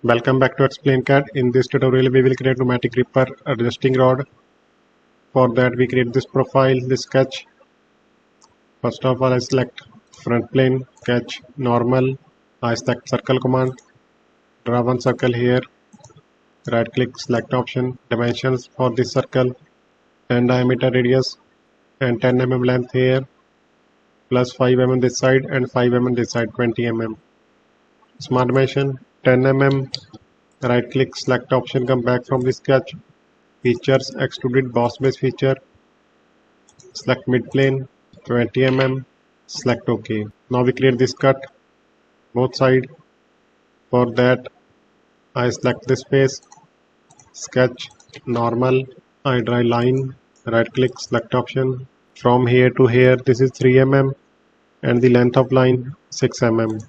Welcome back to Explain CAD. In this tutorial, we will create pneumatic gripper adjusting rod. For that, we create this profile, this sketch. First of all, I select front plane, sketch, normal. I select circle command, draw one circle here. Right click, select option, dimensions for this circle, 10 diameter radius and 10 mm length here, plus 5 mm this side and 5 mm this side, 20 mm. Smart dimension 10 mm. Right click, select option, come back from the sketch, features, extruded boss base feature, select mid plane 20 mm, select OK. Now we create this cut both side. For that, I select this face, sketch, normal. I draw line, right click, select option. From here to here, this is 3 mm and the length of line 6 mm.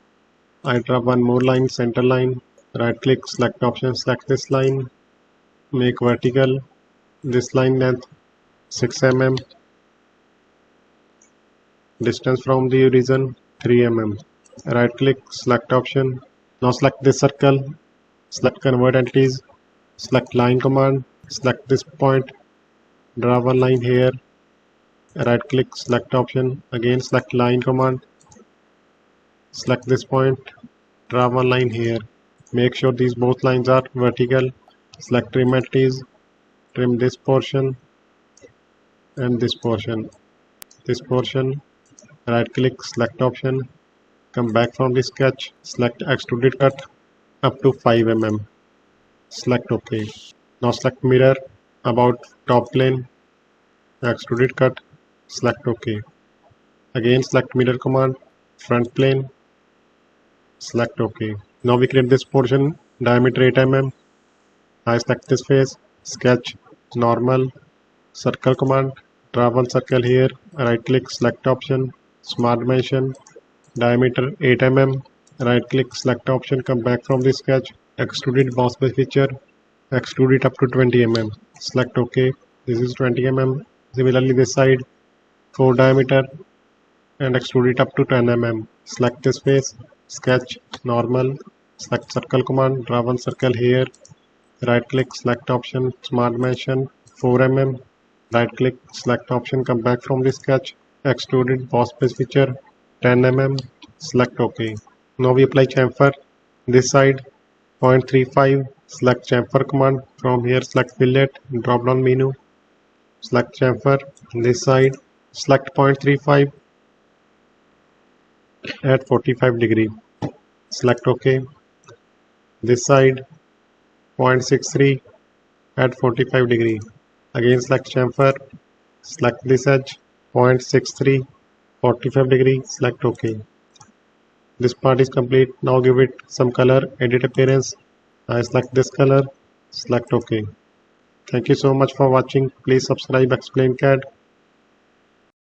I draw one more line, center line, right click, select option, select this line, make vertical, this line length 6 mm, distance from the origin 3 mm. Right click, select option. Now select this circle, select convert entities, select line command, select this point, draw one line here, right click, select option, again select line command, select this point, draw one line here. Make sure these both lines are vertical. Select trim entities, trim this portion and this portion. This portion, right click, select option, come back from the sketch, select extruded cut up to 5 mm. Select OK. Now select mirror about top plane, extruded cut, select OK. Again select mirror command, front plane, select OK. Now we create this portion, diameter 8 mm. I select this face, sketch, normal, circle command, draw one circle here, right click, select option, smart dimension, diameter 8 mm, right click, select option, come back from the sketch, extruded boss base feature, extrude it up to 20 mm, select OK. This is 20 mm. Similarly this side, 4 diameter and extrude it up to 10 mm. Select this face, sketch, normal, select circle command, draw one circle here, right click, select option, smart dimension 4 mm, right click, select option, come back from the sketch, extruded boss base feature 10 mm, select OK. Now we apply chamfer this side 0.35, select chamfer command, from here select fillet, drop down menu, select chamfer this side, select 0.35 at 45 degree, select OK. This side 0.63 at 45 degree, again select chamfer, select this edge 0.63 45 degree, select OK. This part is complete. Now give it some color, edit appearance. I select this color, select OK. Thank you so much for watching. Please subscribe Explain CAD.